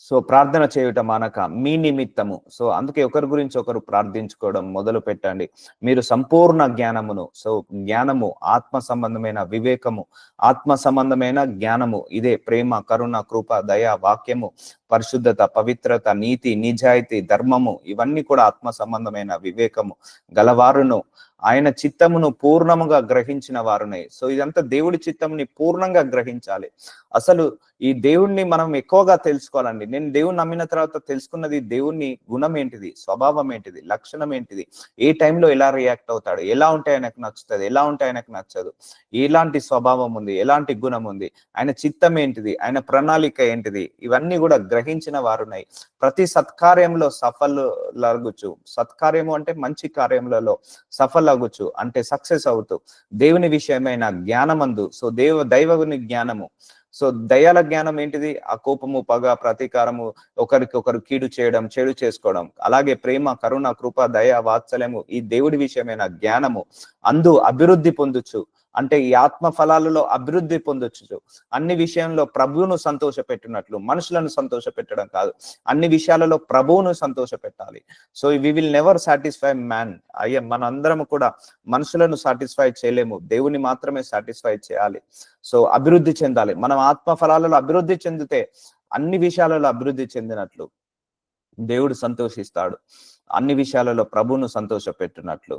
సో ప్రార్థన చేయుట మానక మీ నిమిత్తము. సో అందుకే ఒకరి గురించి ఒకరు ప్రార్థించుకోవడం మొదలు పెట్టండి. మీరు సంపూర్ణ జ్ఞానమును, సో జ్ఞానము ఆత్మ సంబంధమైన వివేకము, ఆత్మ సంబంధమైన జ్ఞానము, ఇదే ప్రేమ, కరుణ, కృప, దయ, వాక్యము, పరిశుద్ధత, పవిత్రత, నీతి, నిజాయితీ, ధర్మము, ఇవన్నీ కూడా ఆత్మ సంబంధమైన వివేకము గలవారును, ఆయన చిత్తమును పూర్ణముగా గ్రహించిన వారునే. సో ఇదంతా దేవుడి చిత్తముని పూర్ణంగా గ్రహించాలి. అసలు ఈ దేవుణ్ణి మనం ఎక్కువగా తెలుసుకోవాలండి. నేను దేవుణ్ణి నమ్మిన తర్వాత తెలుసుకున్నది దేవుణ్ణి గుణం ఏంటిది, స్వభావం ఏంటిది, లక్షణం ఏంటిది, ఏ టైంలో ఎలా రియాక్ట్ అవుతాడు, ఎలా ఉంటే ఆయనకు నచ్చుతుంది, ఎలా ఉంటే ఆయనకు నచ్చదు, ఎలాంటి స్వభావం ఉంది, ఎలాంటి గుణం ఉంది, ఆయన చిత్తం ఏంటిది, ఆయన ప్రణాళిక ఏంటిది, ఇవన్నీ కూడా గ్రహించిన వారున్నాయి. ప్రతి సత్కార్యంలో సఫలగుచు, సత్కార్యము అంటే మంచి కార్యములలో సఫలగుచు అంటే సక్సెస్ అవుతూ, దేవుని విషయమైన జ్ఞానమందు, సో దైవగుని జ్ఞానము. సో దయాల జ్ఞానం ఏంటిది, ఆ కోపము, పగ, ప్రతీకారము, ఒకరికొకరు కీడు చేయడం, చెడు చేసుకోవడం, అలాగే ప్రేమ, కరుణ, కృప, దయ, వాత్సల్యము, ఈ దేవుడి విషయమైన జ్ఞానము అందు అభివృద్ధి పొందొచ్చు. అంటే ఈ ఆత్మ ఫలాలలో అభివృద్ధి పొందొచ్చు. అన్ని విషయంలో ప్రభువును సంతోష పెట్టినట్లు, మనుషులను సంతోష పెట్టడం కాదు, అన్ని విషయాలలో ప్రభువును సంతోష పెట్టాలి. So we will never satisfy man. మనందరం కూడా మనుషులను సాటిస్ఫై చేయలేము, దేవుని మాత్రమే సాటిస్ఫై చేయాలి. సో అభివృద్ధి చెందాలి. మనం ఆత్మ ఫలాలలో అభివృద్ధి చెందితే అన్ని విషయాలలో అభివృద్ధి చెందినట్లు దేవుడు సంతోషిస్తాడు. అన్ని విషయాలలో ప్రభువును సంతోష పెట్టినట్లు,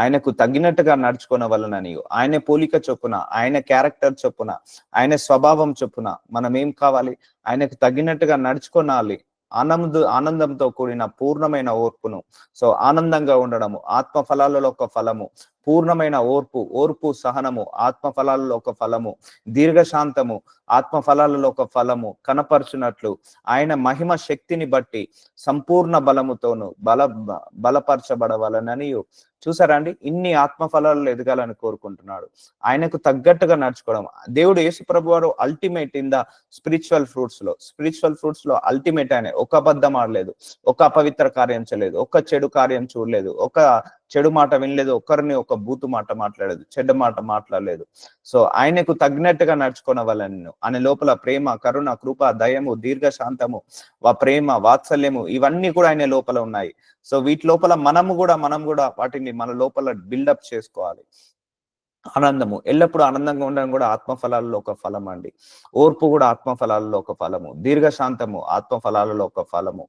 ఆయనకు తగినట్టుగా నడుచుకున్న వలనని, ఆయన పోలిక చొప్పున, ఆయన క్యారెక్టర్ చొప్పున, ఆయన స్వభావం చొప్పున మనం ఏం కావాలి, ఆయనకు తగినట్టుగా నడుచుకోనాలి. ఆనందంతో కూడిన పూర్ణమైన ఓర్పును, సో ఆనందంగా ఉండడము ఆత్మ ఫలాలలో ఒక ఫలము, పూర్ణమైన ఓర్పు, సహనము ఆత్మ ఫలాలలో ఒక ఫలము, దీర్ఘశాంతము ఆత్మ ఫలాలలో ఒక ఫలము కనపరచునట్లు ఆయన మహిమ శక్తిని బట్టి సంపూర్ణ బలముతోను బలపరచబడవలనని. చూసారా అండి, ఇన్ని ఆత్మ ఫలాలలో ఎదగాలని కోరుకుంటున్నాడు. ఆయనకు తగ్గట్టుగా నడుచుకోవడం. దేవుడు యేసు ప్రభు వారు ultimate in the spiritual fruits లో అల్టిమేట్ ఆయన. ఒక అబద్ధం ఆడలేదు, ఒక అపవిత్ర కార్యం చేయలేదు, ఒక చెడు కార్యం చూడలేదు, ఒక చెడు మాట వినలేదు, ఒక్కరిని ఒక బూతు మాట మాట్లాడలేదు, చెడ్డ మాట మాట్లాడలేదు. సో ఆయనకు తగినట్టుగా నడుచుకున్న వాళ్ళను ఆయన లోపల ప్రేమ, కరుణ, కృప, దయము, దీర్ఘ శాంతము, ప్రేమ, వాత్సల్యము ఇవన్నీ కూడా ఆయన లోపల ఉన్నాయి. సో వీటి లోపల మనం కూడా వాటిని మన లోపల బిల్డప్ చేసుకోవాలి. ఆనందము, ఎల్లప్పుడూ ఆనందంగా ఉండడం కూడా ఆత్మఫలాలలో ఒక ఫలం అండి. ఓర్పు కూడా ఆత్మఫలాలలో ఒక ఫలము, దీర్ఘశాంతము ఆత్మఫలాలలో ఒక ఫలము.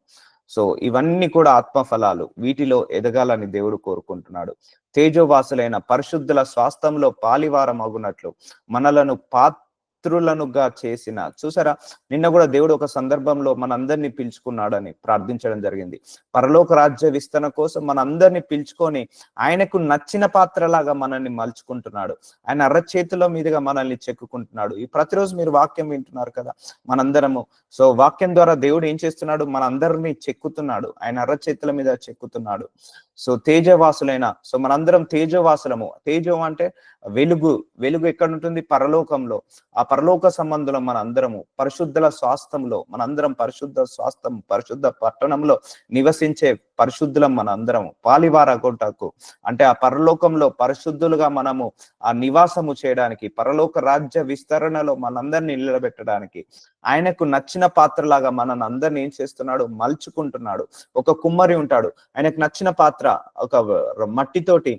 సో ఇవన్నీ కూడా ఆత్మఫలాలు, వీటిలో ఎదగాలని దేవుడు కోరుకుంటున్నాడు. తేజోవాసులైన పరిశుద్ధుల స్వాస్థంలో పాలివారం అగునట్లు మనలను పాత్రులనుగా చేసిన, చూసారా, నిన్న కూడా దేవుడు ఒక సందర్భంలో మనందరినీ పిలుచుకున్నాడని ప్రార్థించడం జరిగింది. పరలోక రాజ్య విస్తరణ కోసం మనందరినీ పిలుచుకొని ఆయనకు నచ్చిన పాత్రలాగా మనల్ని మలుచుకుంటున్నాడు. ఆయన అరచేతుల మీదుగా మనల్ని చెక్కుకుంటున్నాడు. ఈ ప్రతిరోజు మీరు వాక్యం వింటున్నారు కదా మనందరము. సో వాక్యం ద్వారా దేవుడు ఏం చేస్తున్నాడు, మనందరినీ చెక్కుతున్నాడు, ఆయన అరచేతుల మీద చెక్కుతున్నాడు. సో తేజవాసులైన, సో మనందరం తేజవాసులము. తేజం అంటే వెలుగు. వెలుగు ఎక్కడ ఉంటుంది? పరలోకంలో. ఆ పరలోక సంబంధులం మన అందరము. పరిశుద్ధుల స్వాస్థంలో మనందరం పరిశుద్ధ స్వాస్థం, పరిశుద్ధ పట్టణంలో నివసించే పరిశుద్ధులం మన అందరము. పాలివారగొట్టకు అంటే ఆ పరలోకంలో పరిశుద్ధులుగా మనము ఆ నివాసము చేయడానికి, పరలోక రాజ్య విస్తరణలో మనందరినీ నిలబెట్టడానికి ఆయనకు నచ్చిన పాత్రలాగా మనల్ని అందరిని ఏం చేస్తున్నాడు, మలుచుకుంటున్నాడు. ఒక కుమ్మరి ఉంటాడు, ఆయనకు నచ్చిన పాత్ర ఒక మట్టితోటి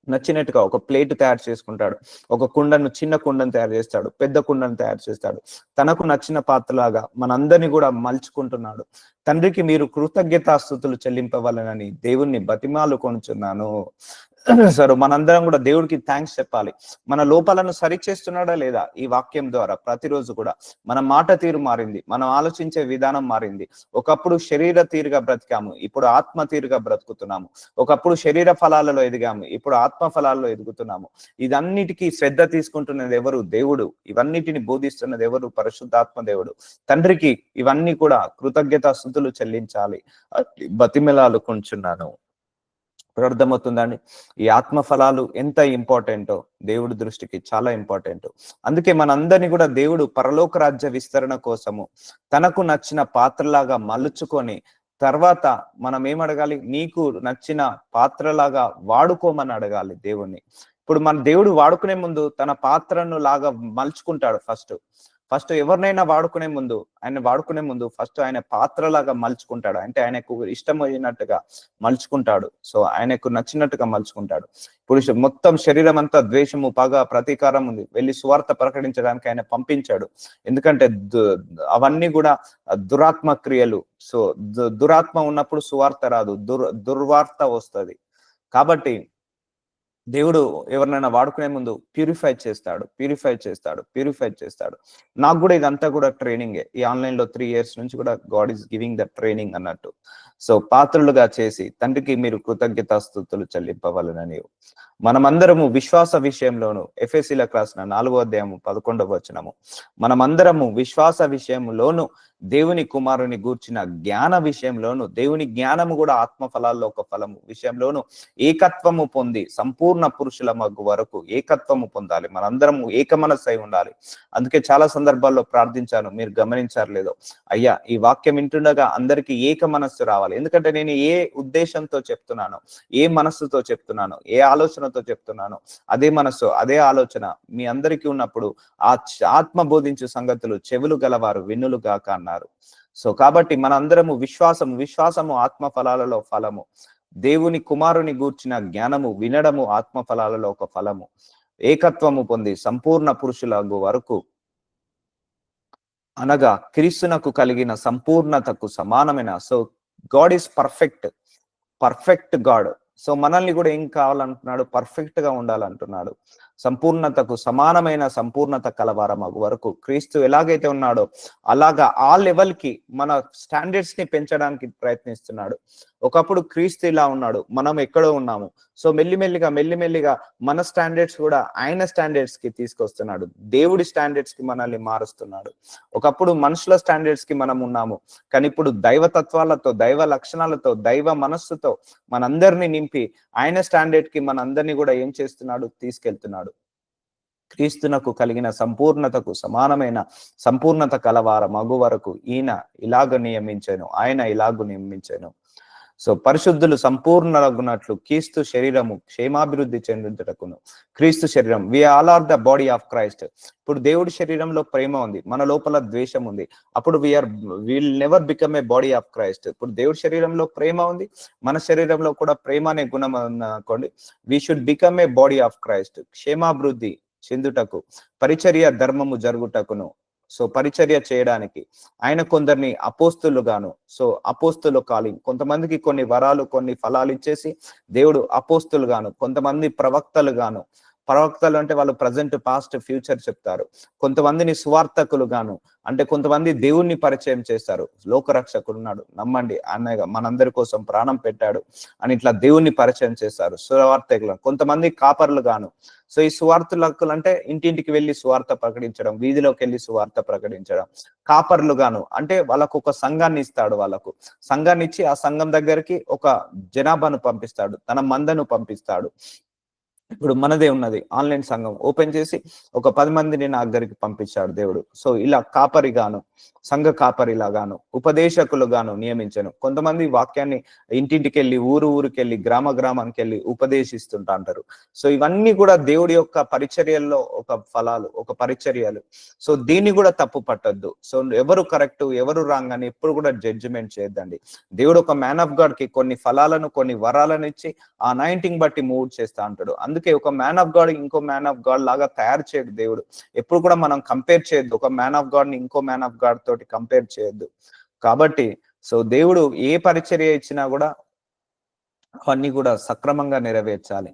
నచ్చినట్టుగా ఒక ప్లేట్ తయారు చేసుకుంటాడు. ఒక కుండను, చిన్న కుండను తయారు చేస్తాడు, పెద్ద కుండను తయారు చేస్తాడు. తనకు నచ్చిన పాత్రలాగా మనందరినీ కూడా మలుచుకుంటున్నాడు. తండ్రికి మీరు కృతజ్ఞతాస్తుతులు చెల్లింపవాలనని దేవుణ్ణి బతిమాలు కొనుచున్నాను. సరే, మనందరం కూడా దేవుడికి థ్యాంక్స్ చెప్పాలి. మన లోపాలను సరిచేస్తున్నాడా లేదా? ఈ వాక్యం ద్వారా ప్రతిరోజు కూడా మన మాట తీరు మారింది, మనం ఆలోచించే విధానం మారింది. ఒకప్పుడు శరీర తీరుగా బ్రతికాము, ఇప్పుడు ఆత్మ తీరుగా బ్రతుకుతున్నాము. ఒకప్పుడు శరీర ఫలాలలో ఎదిగాము, ఇప్పుడు ఆత్మ ఫలాల్లో ఎదుగుతున్నాము. ఇదన్నిటికీ శ్రద్ధ తీసుకుంటున్నది ఎవరు? దేవుడు. ఇవన్నిటిని బోధిస్తున్నది ఎవరు? పరిశుద్ధాత్మ దేవుడు. తండ్రికి ఇవన్నీ కూడా కృతజ్ఞతాస్తుతులు చెల్లించాలి. బతిమెలాలు కొంచున్నాను. అర్థమవుతుందండి? ఈ ఆత్మ ఫలాలు ఎంత ఇంపార్టెంటో దేవుడి దృష్టికి చాలా ఇంపార్టెంట్. అందుకే మనందరినీ కూడా దేవుడు పరలోక రాజ్య విస్తరణ కోసము తనకు నచ్చిన పాత్రలాగా మలుచుకొని, తర్వాత మనం ఏం అడగాలి? నీకు నచ్చిన పాత్రలాగా వాడుకోమని అడగాలి దేవుణ్ణి. ఇప్పుడు మన దేవుడు వాడుకునే ముందు తన పాత్రను లాగా మలుచుకుంటాడు. ఫస్ట్ ఎవరినైనా వాడుకునే ముందు ఫస్ట్ ఆయన పాత్రలాగా మలుచుకుంటాడు. అంటే ఆయనకు ఇష్టమైనట్టుగా మలుచుకుంటాడు. సో ఆయనకు నచ్చినట్టుగా మలుచుకుంటాడు. ఇప్పుడు మొత్తం శరీరం అంతా ద్వేషము, పగ, ప్రతీకారం ఉంది. వెళ్ళి సువార్త ప్రకటించడానికి ఆయన పంపించాడు. ఎందుకంటే అవన్నీ కూడా దురాత్మ క్రియలు. సో దురాత్మ ఉన్నప్పుడు సువార్త రాదు, దుర్వార్త వస్తుంది. కాబట్టి దేవుడు ఎవరినైనా వాడుకునే ముందు ప్యూరిఫై చేస్తాడు. నాకు కూడా ఇదంతా కూడా ట్రైనింగే. ఈ ఆన్లైన్ లో 3 years నుంచి కూడా God is giving the training అన్నట్టు. సో పాత్రలుగా చేసి తండ్రికి మీరు కృతజ్ఞతాస్తుతులు చెల్లింపవలనని మనమందరము విశ్వాస విషయంలోను, ఎఫెసీలకు రాసిన 4వ అధ్యాయము 11వ వచనము, మనమందరము విశ్వాస విషయంలోను దేవుని కుమారుని గూర్చిన జ్ఞాన విషయంలోను, దేవుని జ్ఞానము కూడా ఆత్మ ఫలాల్లో ఒక ఫలము విషయంలోను ఏకత్వము పొంది సంపూర్ణ పురుషుల మగ్గు వరకు ఏకత్వము పొందాలి. మనందరము ఏక మనస్సై ఉండాలి. అందుకే చాలా సందర్భాల్లో ప్రార్థించాను, మీరు గమనించారు లేదో, అయ్యా ఈ వాక్యం వింటుండగా అందరికీ ఏక మనస్సు రావాలి. ఎందుకంటే నేను ఏ ఉద్దేశంతో చెప్తున్నాను, ఏ మనస్సుతో చెప్తున్నాను, ఏ ఆలోచనతో చెప్తున్నాను, అదే మనస్సు, అదే ఆలోచన మీ అందరికీ ఉన్నప్పుడు ఆ ఆత్మ బోధించు సంగతులు చెవులు గలవారు విన్నులుగాక అన్నారు. సో కాబట్టి మన అందరము విశ్వాసము ఆత్మ ఫలాలలో ఫలము, దేవుని కుమారుని గూర్చిన జ్ఞానము వినడము ఆత్మ ఫలాలలో ఒక ఫలము, ఏకత్వము పొంది సంపూర్ణ పురుషులకు వరకు అనగా క్రీస్తునకు కలిగిన సంపూర్ణతకు సమానమైన. So God is perfect God. So మనల్ని కూడా ఏం కావాలంటున్నాడు? పర్ఫెక్ట్ గా ఉండాలంటున్నాడు. సంపూర్ణతకు సమానమైన సంపూర్ణత కలవారమగు వరకు క్రీస్తు ఎలాగైతే ఉన్నాడో అలాగా ఆ లెవెల్ కి మన స్టాండర్డ్స్ ని పెంచడానికి ప్రయత్నిస్తున్నాడు. ఒకప్పుడు క్రీస్తు ఇలా ఉన్నాడు, మనం ఎక్కడో ఉన్నాము. సో మెల్లిమెల్లిగా మన స్టాండర్డ్స్ కూడా ఆయన స్టాండర్డ్స్ కి తీసుకొస్తున్నాడు. దేవుడి స్టాండర్డ్స్ కి మనల్ని మారుస్తున్నాడు. ఒకప్పుడు మనుషుల స్టాండర్డ్స్ కి మనం ఉన్నాము, కానీ ఇప్పుడు దైవతత్వాలతో, దైవ లక్షణాలతో, దైవ మనస్సుతో మనందరినీ నింపి ఆయన స్టాండర్డ్ కి మనందరినీ కూడా ఏం చేస్తున్నాడు? తీసుకెళ్తున్నాడు. క్రీస్తునకు కలిగిన సంపూర్ణతకు సమానమైన సంపూర్ణత కలవార మగు వరకు ఆయన ఇలాగ నియమించాను. సో పరిశుద్ధులు సంపూర్ణరగునట్లు క్రీస్తు శరీరము క్షేమాభివృద్ధి చెందుటకును. క్రీస్తు శరీరం, we all are the body of Christ. ఇప్పుడు దేవుడి శరీరంలో ప్రేమ ఉంది, మన లోపల ద్వేషం ఉంది, అప్పుడు will never become a body of Christ. ఇప్పుడు దేవుడి శరీరంలో ప్రేమ ఉంది, మన శరీరంలో కూడా ప్రేమ అనే గుణం అనుకోండి. We should become a body of Christ. క్షేమాభివృద్ధి చెందుటకు, పరిచర్య ధర్మము జరుగుటకును. సో పరిచర్య చేయడానికి ఆయన కొందరిని అపోస్తులు గాను, సో అపోస్తులు కాలింగ్, కొంతమందికి కొన్ని వరాలు కొన్ని ఫలాలు ఇచ్చేసి దేవుడు అపోస్తులు గాను, కొంతమంది ప్రవక్తలు గాను. ప్రవక్తలు అంటే వాళ్ళు ప్రజెంట్ పాస్ట్ ఫ్యూచర్ చెప్తారు. కొంతమందిని సువార్తకులు గాను, అంటే కొంతమంది దేవుణ్ణి పరిచయం చేస్తారు. లోకరక్షకుడు ఉన్నాడు, నమ్మండి, అన్నయ్య మనందరి కోసం ప్రాణం పెట్టాడు అని ఇట్లా దేవుణ్ణి పరిచయం చేస్తారు. సువార్తకులు, కొంతమంది కాపర్లు గాను. సో ఈ సువార్తకులు అంటే ఇంటింటికి వెళ్ళి సువార్త ప్రకటించడం, వీధిలోకి వెళ్ళి సువార్త ప్రకటించడం. కాపర్లు గాను అంటే వాళ్ళకు ఒక సంఘాన్ని ఇస్తాడు, వాళ్ళకు సంఘాన్ని ఇచ్చి ఆ సంఘం దగ్గరికి ఒక జనాభాను పంపిస్తాడు, తన మందను పంపిస్తాడు. ఇప్పుడు మనదే ఉన్నది ఆన్లైన్ సంఘం ఓపెన్ చేసి ఒక 10 మందిని నా దగ్గరికి పంపించాడు దేవుడు. సో ఇలా కాపరిగాను, సంఘ కాపరిలాగాను, ఉపదేశకులుగాను నియమించను. కొంతమంది వాక్యాన్ని ఇంటింటికి వెళ్ళి ఊరుకెళ్ళి గ్రామానికి వెళ్ళి ఉపదేశిస్తుంటా అంటారు. సో ఇవన్నీ కూడా దేవుడి యొక్క పరిచర్యల్లో ఒక ఫలాలు, ఒక పరిచర్యలు. సో దీన్ని కూడా తప్పు పట్టద్దు. సో ఎవరు కరెక్ట్ ఎవరు రాంగ్ అని ఎప్పుడు కూడా జడ్జిమెంట్ చేయొద్దండి. దేవుడు ఒక మ్యాన్ ఆఫ్ గాడ్ కి కొన్ని ఫలాలను కొన్ని వరాలను ఇచ్చి ఆ అనాయింటింగ్ బట్టి మూవ్ చేస్తా అంటాడు. అందుకే ఒక మ్యాన్ ఆఫ్ గాడ్ ఇంకో మ్యాన్ ఆఫ్ గాడ్ లాగా తయారు చేయడు దేవుడు. ఎప్పుడు కూడా మనం కంపేర్ చేయొద్దు, ఒక మ్యాన్ ఆఫ్ గాడ్ ని ఇంకో మ్యాన్ ఆఫ్ గాడ్ తోటి కంపేర్ చేయొద్దు. కాబట్టి సో దేవుడు ఏ పరిచర్య ఇచ్చినా కూడా అవన్నీ కూడా సక్రమంగా నెరవేర్చాలి.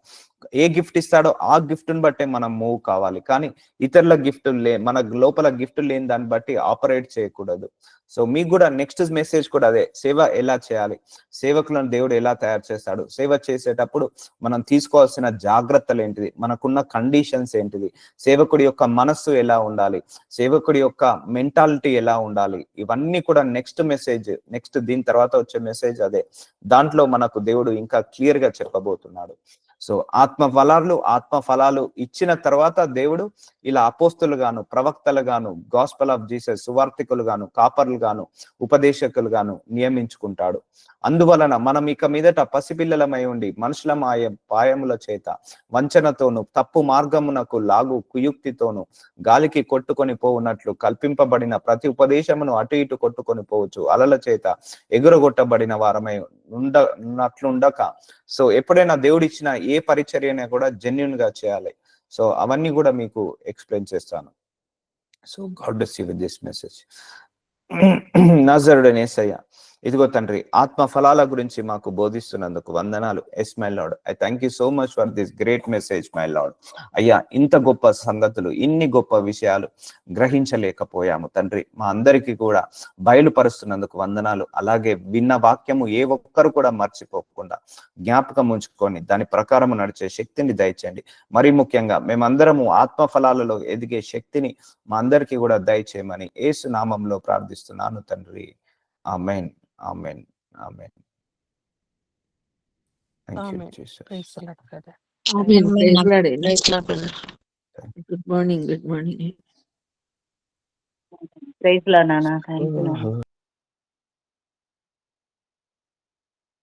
ఏ గిఫ్ట్ ఇస్తాడో ఆ గిఫ్ట్ ని బట్టే మనం మూవ్ కావాలి, కానీ ఇతరుల గిఫ్ట్ మన లోపల గిఫ్ట్ లేని దాన్ని బట్టి ఆపరేట్ చేయకూడదు. సో మీకు కూడా నెక్స్ట్ మెసేజ్ కూడా అదే, సేవ ఎలా చేయాలి, సేవకులను దేవుడు ఎలా తయారు చేస్తాడు, సేవ చేసేటప్పుడు మనం తీసుకోవాల్సిన జాగ్రత్తలు ఏంటిది, మనకున్న కండిషన్స్ ఏంటిది, సేవకుడి యొక్క మనస్సు ఎలా ఉండాలి, సేవకుడి యొక్క మెంటాలిటీ ఎలా ఉండాలి, ఇవన్నీ కూడా నెక్స్ట్ మెసేజ్, నెక్స్ట్ దీని తర్వాత వచ్చే మెసేజ్ అదే. దాంట్లో మనకు దేవుడు ఇంకా క్లియర్ గా చెప్పబోతున్నాడు. సో ఆత్మ ఫలాలు ఇచ్చిన తర్వాత దేవుడు ఇలా అపోస్తులు గాను, ప్రవక్తలు గాను, గాస్పెల్ ఆఫ్ జీసస్ సువార్తికులు గాను, కాపర్లు గాను, ఉపదేశకులు గాను నియమించుకుంటాడు. అందువలన మనం ఇక మీదట పసిపిల్లలమై ఉండి మనుషుల పాయముల చేత వంచనతోను తప్పు మార్గమునకు లాగు కుయుక్తితోను గాలికి కొట్టుకొని పోవునట్లు కల్పింపబడిన ప్రతి ఉపదేశమును అటు ఇటు కొట్టుకొని పోవచ్చు, అలల చేత ఎగురగొట్టబడిన వారమై ఉన్నట్లుండక. సో ఎప్పుడైనా దేవుడు ఇచ్చిన ఏ పరిచర్యనే కూడా జెన్యూన్ గా చేయాలి. సో అవన్నీ కూడా మీకు ఎక్స్ప్లెయిన్ చేస్తాను. So God bless you with this message. నజరుడైన యేసయ్య, ఇదిగో తండ్రి, ఆత్మ ఫలాల గురించి మాకు బోధిస్తున్నందుకు వందనాలు. Yes my lord, I thank you so much for this great message my lord. అయ్యా, ఇంత గొప్ప సంగతులు, ఇన్ని గొప్ప విషయాలు గ్రహించలేకపోయాము తండ్రి, మా అందరికీ కూడా బయలుపరుస్తున్నందుకు వందనాలు. అలాగే విన్న వాక్యము ఏ ఒక్కరు కూడా మర్చిపోకుండా జ్ఞాపకం ఉంచుకొని దాని ప్రకారం నడిచే శక్తిని దయచేయండి. మరి ముఖ్యంగా మేమందరము ఆత్మ ఫలాలలో ఎదిగే శక్తిని మా అందరికీ కూడా దయచేయమని యేసు నామంలో ప్రార్థిస్తున్నాను తండ్రి. ఆమేన్, ఆమేన్, ఆమేన్. Thank you, Jesus. Praise the Lord, brother. Amen. Praise the Lord. Praise the Lord, brother. Good morning. Good morning. Praise the Lord, Nana. Thank you, Nana.